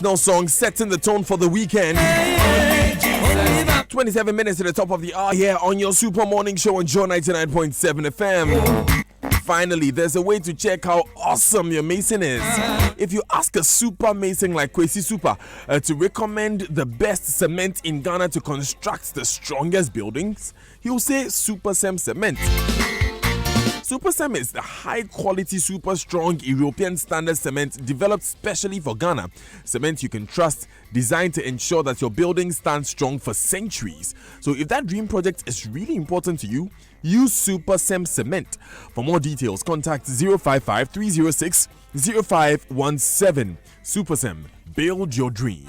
No song setting the tone for the weekend. 27 minutes to the top of the hour here on your Super Morning Show on Joe 99.7 FM. Finally, there's a way to check how awesome your mason is. If you ask a super mason like Kwesi Super to recommend the best cement in Ghana to construct the strongest buildings, he'll say Super Sem Cement. Super Sem is the high-quality, super strong European standard cement developed specially for Ghana. Cement you can trust, designed to ensure that your building stands strong for centuries. So if that dream project is really important to you, use Super Sem Cement. For more details, contact 055 306 0517. Super Sem. Build your dream.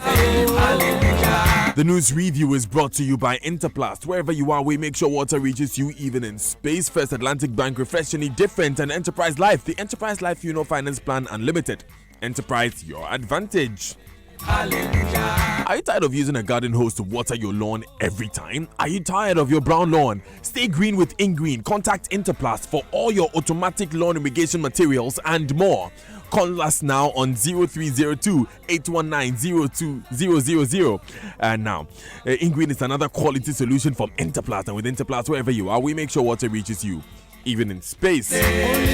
The news review is brought to you by Interplast. Wherever you are, we make sure water reaches you even in space. First Atlantic Bank, refreshingly different, and Enterprise Life. The Enterprise Life Finance Plan Unlimited. Enterprise, your advantage. Hallelujah. Are you tired of using a garden hose to water your lawn every time? Are you tired of your brown lawn? Stay green with InGreen. Contact Interplast for all your automatic lawn irrigation materials and more. Call us now on 0302 819 02000. And now, InGreen is another quality solution from Interplast. And with Interplast, wherever you are, we make sure water reaches you, even in space.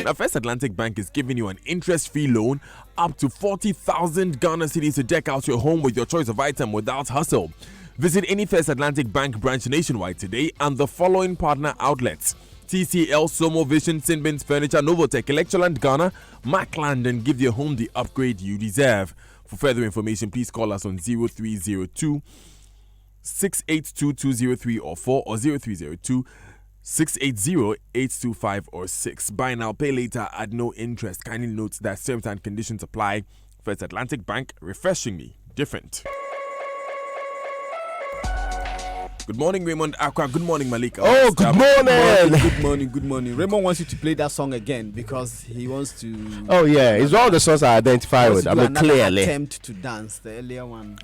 Now, First Atlantic Bank is giving you an interest-free loan up to 40,000 Ghana cedis to deck out your home with your choice of item without hustle. Visit any First Atlantic Bank branch nationwide today and the following partner outlets: TCL, Somo Vision, Sinbins Furniture, Novotech, Electroland Ghana, Macland, and give your home the upgrade you deserve. For further information, please call us on 0302 682 203 or 4 or 0302 680 825 or 6. Buy now, pay later at no interest. Kindly note that terms and conditions apply. First Atlantic Bank, refreshingly different. Good morning, Raymond Aqua. Good morning, Malika. Oh, good morning. Good morning, good morning. Raymond wants you to play that song again because he wants to. Oh, yeah. It's all the songs I identify with. I mean, clearly. Attempt to dance, the earlier one.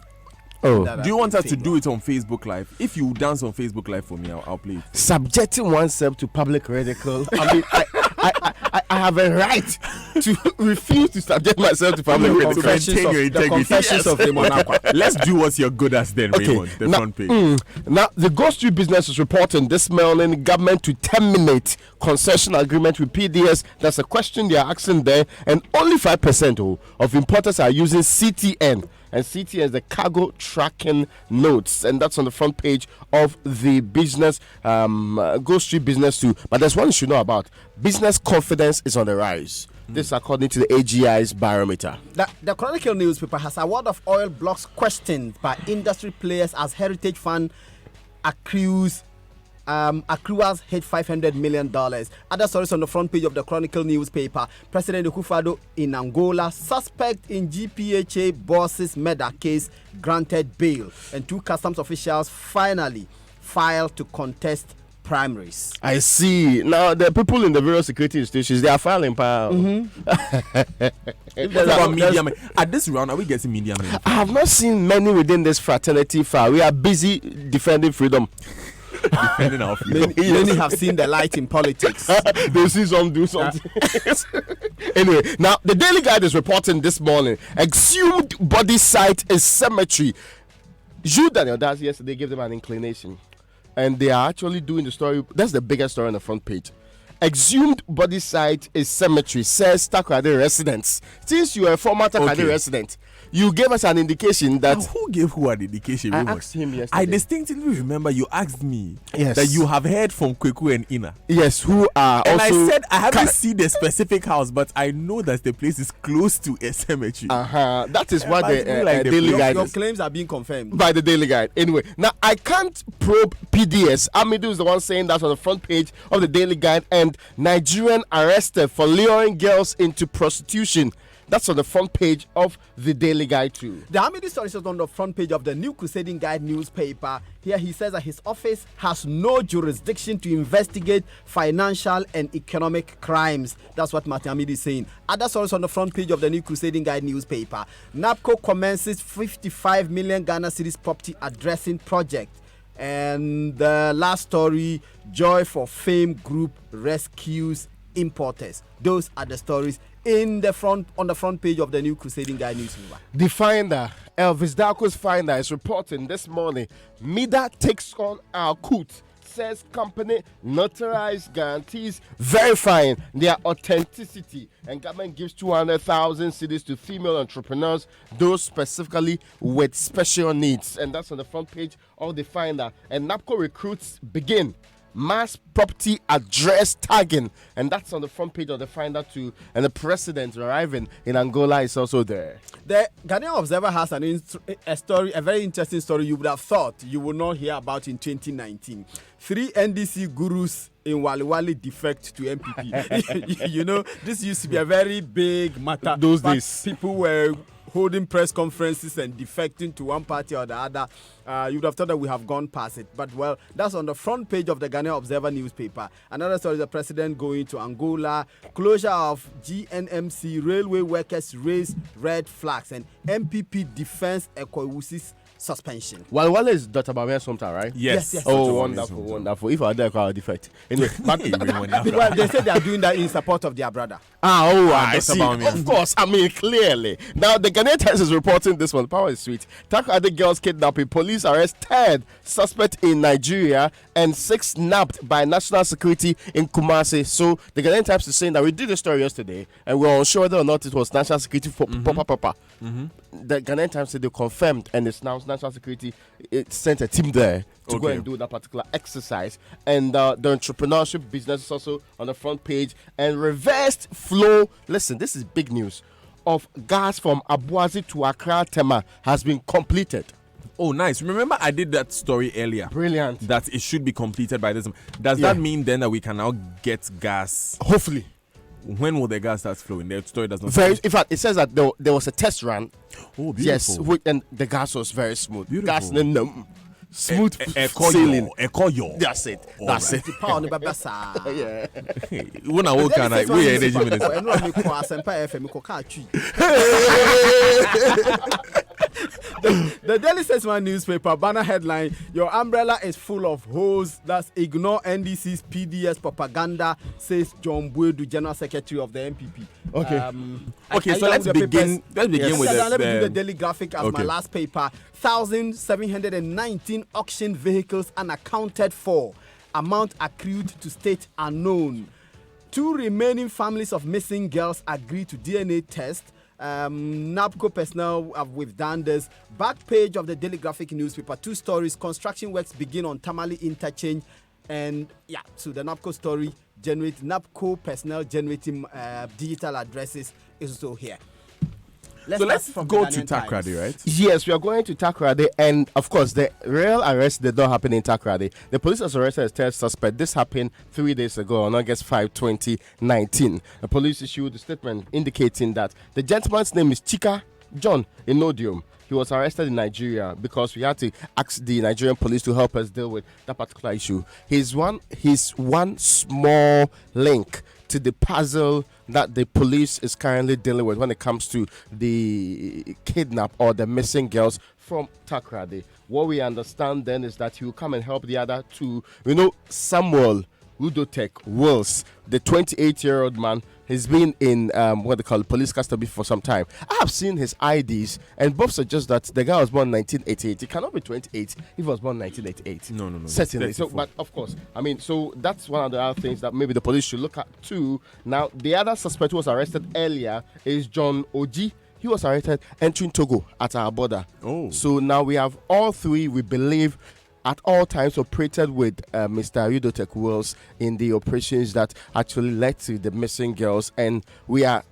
Oh, do you want us to do it on Facebook Live? If you dance on Facebook Live for me, I'll play it. Subjecting oneself to public ridicule. I mean, I have a right to refuse to subject myself to public ridicule. The confessions of Raymond Aqua. Let's do what you're good at then, okay. Raymond. The front page. Now, the Go Street Business is reporting this morning government to terminate concession agreement with PDS. That's a question they are asking there, and only 5% of importers are using CTN. And CTN is the cargo tracking notes, and that's on the front page of the business, Go Street Business too. But there's one you should know about: business confidence is on the rise. This according to the AGI's barometer. The Chronicle newspaper has award of oil blocks questioned by industry players as Heritage Fund accruals hit $500 million. Other stories on the front page of the Chronicle newspaper: President Akufo-Addo in Angola, suspect in GPHA boss's murder case granted bail, and 2 customs officials finally filed to contest primaries. I see. Now the people in the various security institutions, they are filing power. Media men? At this round, are we getting media men? I have not seen many within this fraternity file. We are busy defending freedom. Defending our freedom. Many have seen the light in politics. They see some do something. Anyway, now the Daily Guide is reporting this morning: exhumed body site is cemetery. Jude Daniel Daz yesterday gave them an inclination, and they are actually doing the story. That's the biggest story on the front page. Exhumed body site is cemetery, says Takoradi residents. Since you are a former Takoradi resident, you gave us an indication that. Now, who gave who an indication? I asked him yesterday. I distinctly remember you asked me yes. that you have heard from Kweku and Ina. Yes, who are and also. And I said I haven't seen the specific house, but I know that the place is close to a cemetery. That is what the Daily Guide your claims are being confirmed by the Daily Guide. Anyway, now I can't probe PDS. Amidu is the one saying that on the front page of the Daily Guide, and Nigerian arrested for luring girls into prostitution. That's on the front page of the Daily Guide too. The Hamidi story is on the front page of the New Crusading Guide newspaper. Here he says that his office has no jurisdiction to investigate financial and economic crimes. That's what Martin Hamidi is saying. Other stories on the front page of the New Crusading Guide newspaper. NAPCO commences 55 million Ghana cedis property addressing project. And the last story: Joy for Fame Group rescues importers. Those are the stories on the front page of the New Crusading Guy newspaper. The Finder, Elvis Darko's Finder, is reporting this morning, Mida takes on Alkut, says company notarized guarantees verifying their authenticity, and government gives 200,000 cedis to female entrepreneurs, those specifically with special needs. And that's on the front page of the Finder. And NAPCO recruits begin mass property address tagging, and that's on the front page of the Finder too. And the president arriving in Angola is also there. The Ghanaian Observer has a very interesting story you would have thought you would not hear about in 2019. 3 NDC gurus in Wali defect to MPP. You know, this used to be a very big matter. Those days, people were holding press conferences and defecting to one party or the other. You would have thought that we have gone past it. But, well, that's on the front page of the Ghanaian Observer newspaper. Another story is the president going to Angola. Closure of GNMC. Railway workers raise red flags. And MPP defends Ekowusi's suspension. Wale is Dr. Bamian Somta, right? Yes. Oh, wonderful. If I had that, I would defect. Anyway, well, they said they are doing that in support of their brother. I see. Of course, clearly. Now, the Ghanaian Times is reporting this one. Power is sweet. Takoradi girls kidnapping. Police arrest 3rd suspect in Nigeria and 6 nabbed by national security in Kumasi. So, the Ghanaian Times is saying that we did the story yesterday and we were unsure whether or not it was national security for The Ghanaian Times said they confirmed, and it's now national security sent a team there to go and do that particular exercise. And the entrepreneurship business is also on the front page. And reversed flow, listen, this is big news, of gas from Abuazi to Accra Tema has been completed. Oh, nice. Remember, I did that story earlier. Brilliant. That it should be completed by this. Does that mean then that we can now get gas? Hopefully. When will the gas start flowing? The story does not. In fact, it says that there was a test run. Oh, beautiful. Yes, and the gas was very smooth. Beautiful. Gas smooth sailing. That's it. That's it. Yeah. When I woke up, we energy minister. The Daily Statesman newspaper banner headline: Your umbrella is full of holes. That's ignore NDC's PDS propaganda, says John Buedu, General Secretary of the MPP. Okay. So let's begin. Let's begin with let me do the Daily Graphic as my last paper. 1,719 auction vehicles unaccounted for. Amount accrued to state unknown. 2 remaining families of missing girls agree to DNA test. NAPCO personnel have withdrawn this. Back page of the Daily Graphic newspaper, 2 stories. Construction works begin on Tamale interchange. And so the NAPCO story, NAPCO personnel generating digital addresses is also here. Let's go to Takoradi, right? Yes, we are going to Takoradi, and of course, the real arrest did not happen in Takoradi. The police has arrested a 3rd suspect. This happened 3 days ago on August 5, 2019. The police issued a statement indicating that the gentleman's name is Chika John Inodium. He was arrested in Nigeria because we had to ask the Nigerian police to help us deal with that particular issue. He's one small link to the puzzle that the police is currently dealing with when it comes to the kidnap or the missing girls from Takoradi. What we understand then is that he will come and help the other 2. Samuel Udotek Wills, the 28-year-old man, has been in what they call police custody for some time. I have seen his IDs, and Bob suggests that the guy was born in 1988. He cannot be 28 if he was born in 1988. No. Certainly. So, but of course, so that's one of the other things that maybe the police should look at too. Now, the other suspect who was arrested earlier is John Oji. He was arrested entering Togo at our border. So now we have all 3, we believe, at all times operated with Mr. Udotek Wills in the operations that actually led to the missing girls. And we are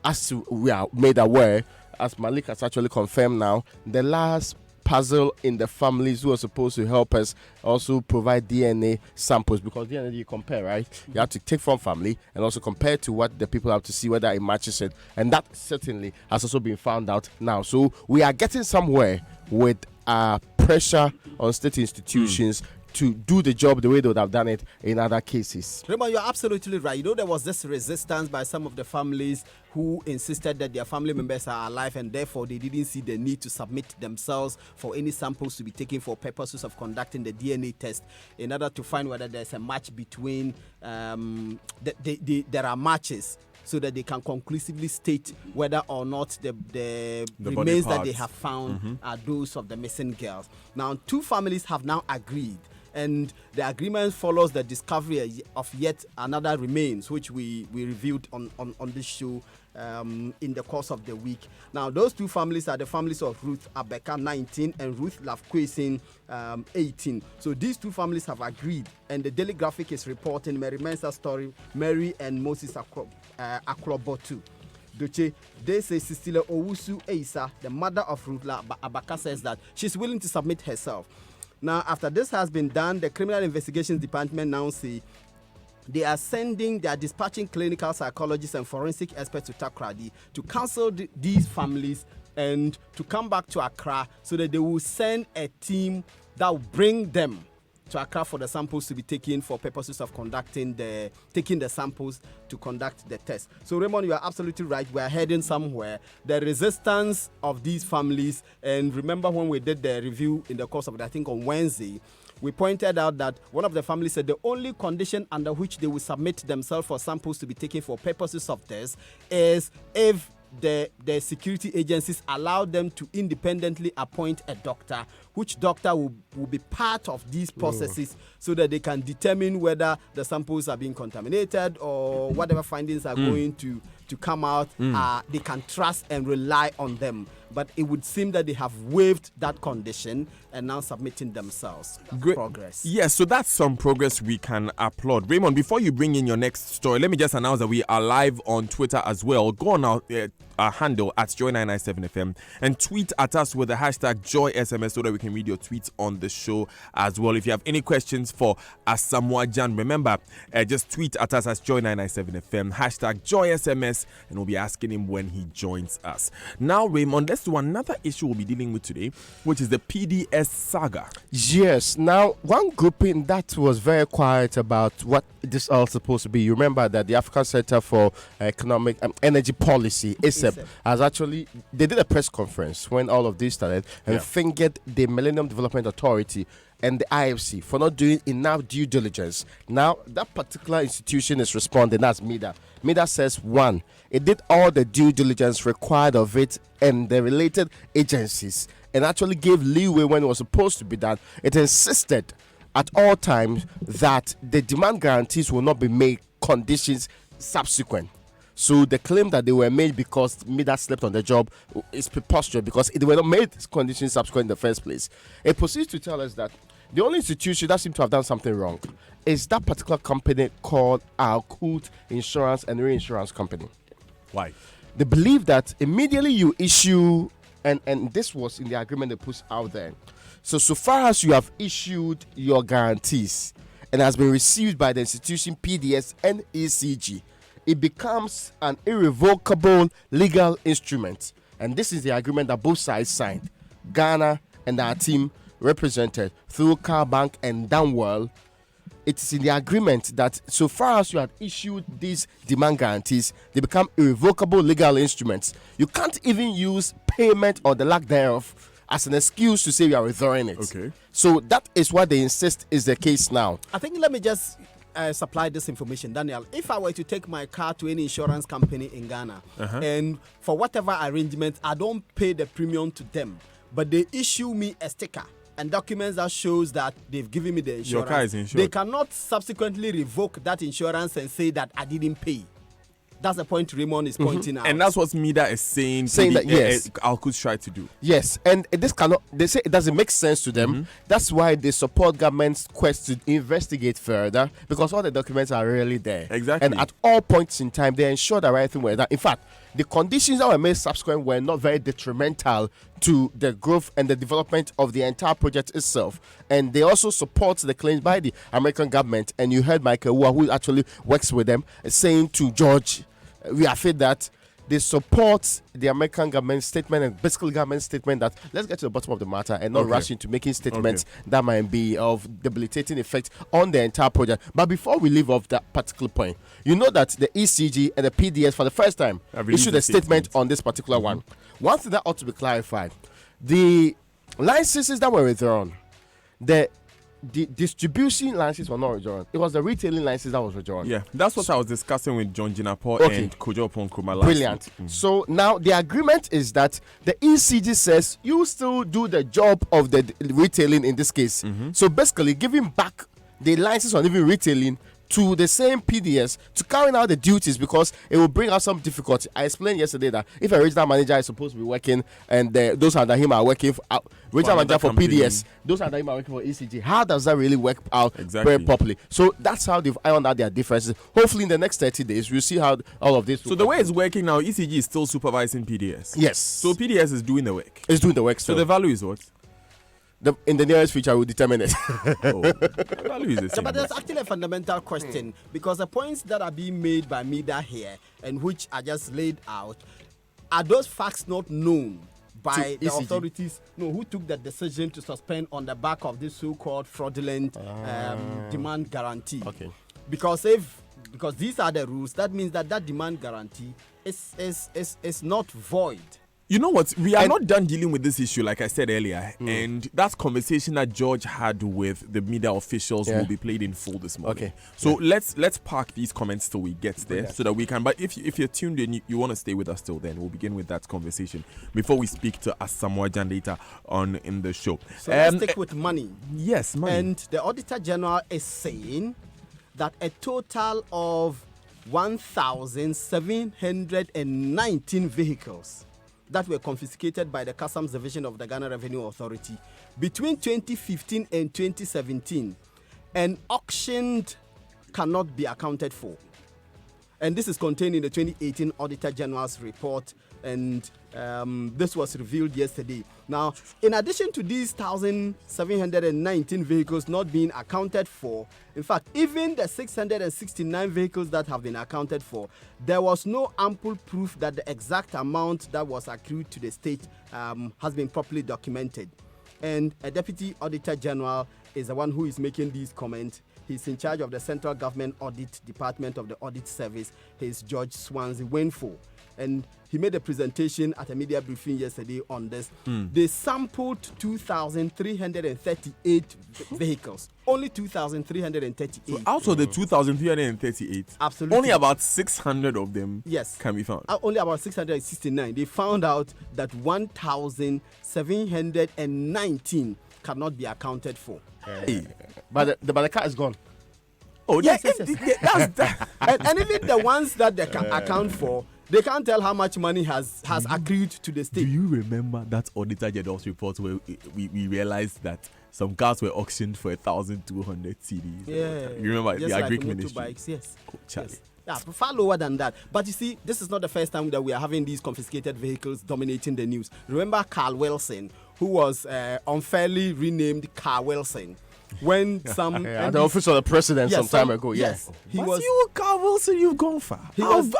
made aware, as Malik has actually confirmed now, the last puzzle in the families who are supposed to help us also provide DNA samples, because DNA you compare, right? You have to take from family and also compare to what the people have to see whether it matches it. And that certainly has also been found out now. So we are getting somewhere with pressure on state institutions to do the job the way they would have done it in other cases. Raymond, you're absolutely right. You know, there was this resistance by some of the families who insisted that their family members are alive and therefore they didn't see the need to submit themselves for any samples to be taken for purposes of conducting the DNA test in order to find whether there's a match between there are matches, so that they can conclusively state whether or not the remains that they have found are those of the missing girls. Now, two families have now agreed, and the agreement follows the discovery of yet another remains, which we reviewed on this show in the course of the week. Now, those two families are the families of Ruth Abeka, 19, and Ruth Lafquasin, 18. So these two families have agreed, and the Daily Graphic is reporting Mary Mensah's story, Mary and Moses Akrobotu. Doche, they say Cecilia Owusu Eisa, the mother of Ruth Abeka, says that she's willing to submit herself. Now, after this has been done, the Criminal Investigations Department now say they are dispatching clinical psychologists and forensic experts to Takoradi to counsel these families and to come back to Accra, so that they will send a team that will bring them to Accra for the samples to be taken for purposes of taking the samples to conduct the test. So Raymond, you are absolutely right. We are heading somewhere. The resistance of these families, and remember when we did the review in the course of it, I think on Wednesday, we pointed out that one of the families said the only condition under which they will submit themselves for samples to be taken for purposes of this is if the security agencies allow them to independently appoint a doctor, which doctor will be part of these processes so that they can determine whether the samples are being contaminated or whatever findings are going to come out. They can trust and rely on them. But it would seem that they have waived that condition and now submitting themselves. Great Progress. Yes, so that's some progress we can applaud. Raymond, before you bring in your next story, let me just announce that we are live on Twitter as well. Go on our handle at Joy997FM and tweet at us with the hashtag JoySMS so that we can read your tweets on the show as well. If you have any questions for Asamoah Gyan, remember, just tweet at us at Joy997FM, hashtag JoySMS, and we'll be asking him when he joins us. Now, Raymond, let's do another issue we'll be dealing with today, which is the PDS saga. Yes. Now, one grouping that was very quiet about what this all supposed to be. You remember that the African Center for Economic Energy Policy, ACEP, has actually, they did a press conference when all of this started and fingered the Millennium Development Authority and the IFC for not doing enough due diligence. Now, that particular institution is responding. That's MIDA. MIDA says, one, it did all the due diligence required of it and the related agencies and actually gave leeway when it was supposed to be done. It insisted at all times that the demand guarantees will not be made conditions subsequent. So the claim that they were made because MIDA slept on the job is preposterous, because they were not made conditions subsequent in the first place. It proceeds to tell us that the only institution that seems to have done something wrong is that particular company called Alcoot Insurance and Reinsurance Company. Why? They believe that immediately you issue, and this was in the agreement they put out there. So far as you have issued your guarantees and has been received by the institution PDS and ECG, it becomes an irrevocable legal instrument. And this is the agreement that both sides signed. Ghana and our team represented through Car Bank and Danwell. It is in the agreement that so far as you have issued these demand guarantees, they become irrevocable legal instruments. You can't even use payment or the lack thereof as an excuse to say you are withdrawing it. Okay. So that is what they insist is the case now. I think let me just supply this information, Daniel. If I were to take my car to any insurance company in Ghana and for whatever arrangement, I don't pay the premium to them, but they issue me a sticker and documents that shows that they've given me the insurance. Your car is insured. They cannot subsequently revoke that insurance and say that I didn't pay. That's the point Raymond is pointing out. And that's what MIDA is saying that, yes, Alcoot tried to do. Yes, and this cannot, they say it doesn't make sense to them. That's why they support government's quest to investigate further, because all the documents are really there. Exactly. And at all points in time, they ensure the right thing were done. In fact, the conditions that were made subsequent were not very detrimental to the growth and the development of the entire project itself. And they also support the claims by the American government. And you heard Michael Wua, who actually works with them, saying to George, we are afraid that they support the American government statement and fiscal government statement that let's get to the bottom of the matter and not rush into making statements that might be of debilitating effect on the entire project. But before we leave off that particular point, you know that the ECG and the PDS for the first time issued a statement on this particular one. One thing that ought to be clarified: the licenses that were withdrawn, the distribution licenses were not withdrawn. It was the retailing license that was withdrawn. Yeah, that's what I was discussing with John Jinapo and Kojo Ponkroma last Brilliant. week. So now the agreement is that the ECG says you still do the job of the retailing in this case. So basically giving back the license on even retailing to the same PDS to carry out the duties, because it will bring out some difficulty. I explained yesterday that if a regional manager is supposed to be working and those under him are working for regional manager for PDS, those under him are working for ECG, how does that really work out very properly? So that's how they've ironed out their differences. Hopefully in the next 30 days we'll see how all of this. So the way it's working now, ECG is still supervising PDS. Yes. So PDS is doing the work. It's doing the work. So the value is what? In the nearest future, we'll determine it. The value is the same. But there's actually a fundamental question, because the points that are being made by Mida here and which are just laid out, are those facts not known by the authorities who took the decision to suspend on the back of this so-called fraudulent demand guarantee? Okay. Because these are the rules, that means that demand guarantee is not void. You know what? We are not done dealing with this issue, like I said earlier. And that conversation that George had with the media officials will be played in full this morning. Okay. So let's park these comments till we get there, so that we can. But if you're tuned in, you want to stay with us till then, we'll begin with that conversation before we speak to Asamoah Gyan later on in the show. So let's stick with money. Yes, money. And the Auditor General is saying that a total of 1,719 vehicles that were confiscated by the Customs Division of the Ghana Revenue Authority between 2015 and 2017 and auctioned cannot be accounted for. And this is contained in the 2018 Auditor General's report, and this was revealed yesterday. Now, in addition to these 1,719 vehicles not being accounted for, in fact, even the 669 vehicles that have been accounted for, there was no ample proof that the exact amount that was accrued to the state has been properly documented. And a Deputy Auditor General is the one who is making these comments. He's in charge of the Central Government Audit Department of the Audit Service. He's George Swansea Wainful. And he made a presentation at a media briefing yesterday on this. They sampled 2,338 vehicles. Only 2,338. So out of the 2,338, absolutely, only about 600 of them can be found. Only about 669. They found out that 1,719 cannot be accounted for. But the car is gone. Oh, yes. And even the ones that they can account for, they can't tell how much money has accrued to the state. Do you remember that Auditor General's report where we realized that some cars were auctioned for 1,200 CDs? Yeah. You remember just the like agri ministry? Motorbikes, yes. Oh, Charlie. Yes. Yeah, far lower than that. But you see, this is not the first time that we are having these confiscated vehicles dominating the news. Remember Carl Wilson, who was unfairly renamed Carl Wilson, when some at the office of the president some time ago. Yes, he was. You, Carl Wilson, you've gone far.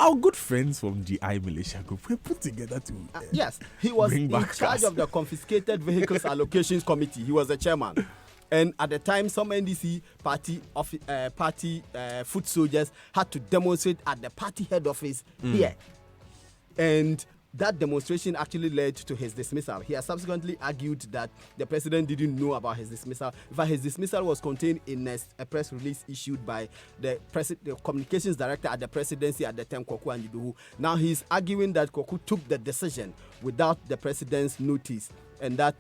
Our good friends from GI Militia Group were put together to. Yes, he was in charge of the confiscated vehicles allocations committee. He was the chairman. And at the time, some NDC party foot soldiers had to demonstrate at the party head office here. And that demonstration actually led to his dismissal. He has subsequently argued that the president didn't know about his dismissal. In fact, his dismissal was contained in a press release issued by the communications director at the presidency at the time, Kwaku Anyiduhu. Now he's arguing that Kwaku took the decision without the president's notice, and that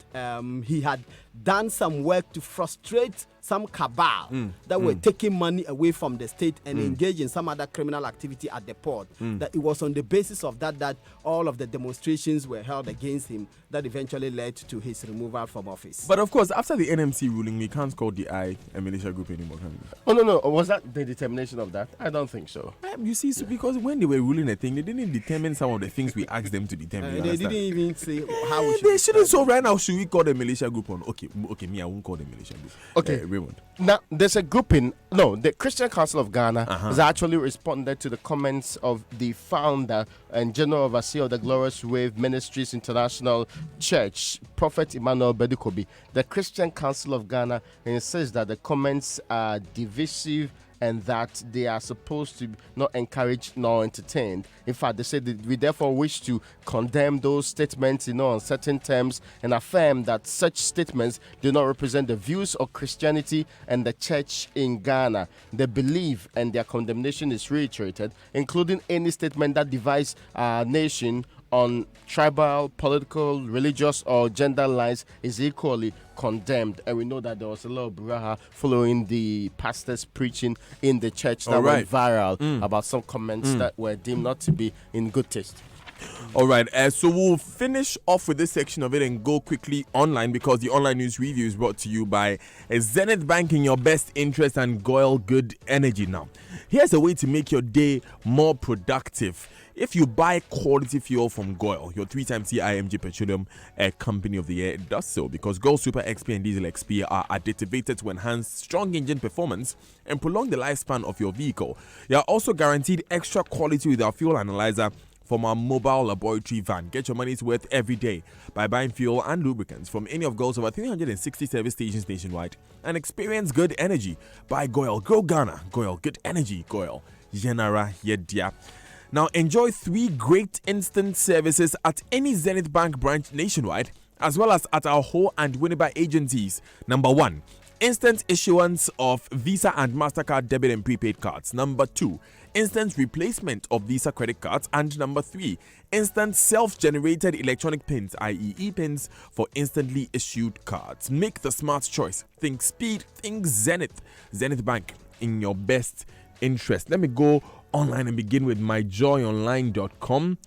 he had done some work to frustrate some cabal that were taking money away from the state and engage in some other criminal activity at the port. That it was on the basis of that all of the demonstrations were held against him that eventually led to his removal from office. But of course, after the NMC ruling, we can't call DI a militia group anymore, can we? Oh, no. Was that the determination of that? I don't think so. You see, so because when they were ruling a thing, they didn't determine some of the things we asked them to determine. They didn't even say how we should. They shouldn't. So right now, should we call the militia group on? Okay, me, I won't call the militia group. Okay. Raymond? Now, there's a grouping. No, the Christian Council of Ghana has actually responded to the comments of the founder and general overseer of the Glorious Wave Ministries International Church, Prophet Emmanuel Bedikobi. The Christian Council of Ghana insists that the comments are divisive and that they are supposed to not encouraged nor entertained. In fact, they said that we therefore wish to condemn those statements in uncertain terms and affirm that such statements do not represent the views of Christianity and the church in Ghana. They believe and their condemnation is reiterated, including any statement that divides our nation on tribal, political, religious, or gender lines is equally condemned. And we know that there was a lot of brouhaha following the pastors preaching in the church that went viral about some comments that were deemed not to be in good taste. All right, so we'll finish off with this section of it and go quickly online, because the online news review is brought to you by Zenith Bank, in your best interest, and Goyle Good Energy. Now, here's a way to make your day more productive. If you buy quality fuel from Goyle, your 3-time CIMG Petroleum Company of the Year, it does so because Goyle Super XP and Diesel XP are additivated to enhance strong engine performance and prolong the lifespan of your vehicle. You are also guaranteed extra quality with our fuel analyzer from our mobile laboratory van. Get your money's worth every day by buying fuel and lubricants from any of Goyle's over 360 service stations nationwide and experience good energy. Buy Goyle, Grow Ghana. Goyle, good energy. Goyle, Yenara Yedia. Now enjoy 3 great instant services at any Zenith Bank branch nationwide, as well as at our Ho and Winneba agencies. Number 1, instant issuance of Visa and MasterCard debit and prepaid cards. Number 2, instant replacement of Visa credit cards. And number 3, instant self-generated electronic pins, i.e. e-pins, for instantly issued cards. Make the smart choice. Think speed, think Zenith. Zenith Bank, in your best interest. Let me go online and begin with myjoyonline.com.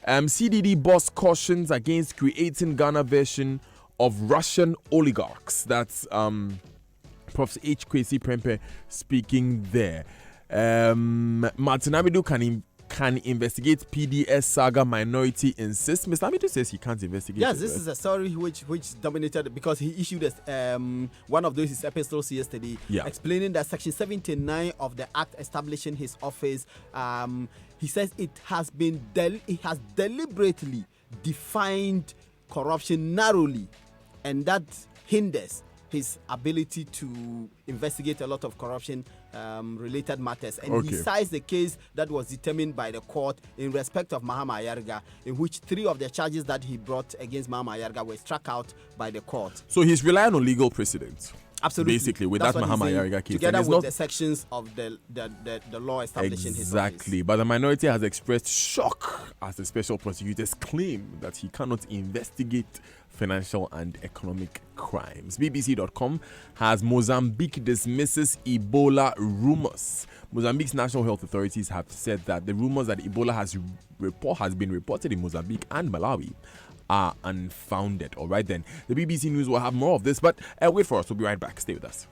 CDD boss cautions against creating Ghana version of Russian oligarchs. That's Prof. H. Kwesi Prempeh speaking there. Martin Amidu can investigate PDS saga, minority insists. Mr. Amidu says he can't investigate. Yes, this is a story which dominated because he issued one of those epistles yesterday, explaining that Section 79 of the Act establishing his office. He says it has deliberately defined corruption narrowly, and that hinders his ability to investigate a lot of corruption related matters. And he cites the case that was determined by the court in respect of Mahama Ayarga, in which 3 of the charges that he brought against Mahama Ayarga were struck out by the court. So he's relying on legal precedents. Absolutely. Basically, with that Mahama Ayarga case. Together with the sections of the law establishing his office. Exactly. But the minority has expressed shock as the special prosecutors claim that he cannot investigate financial and economic crimes. BBC.com has Mozambique dismisses Ebola rumors. Mozambique's national health authorities have said that the rumors that Ebola has been reported in Mozambique and Malawi are unfounded. All right, then. The BBC News will have more of this, but wait for us. We'll be right back. Stay with us.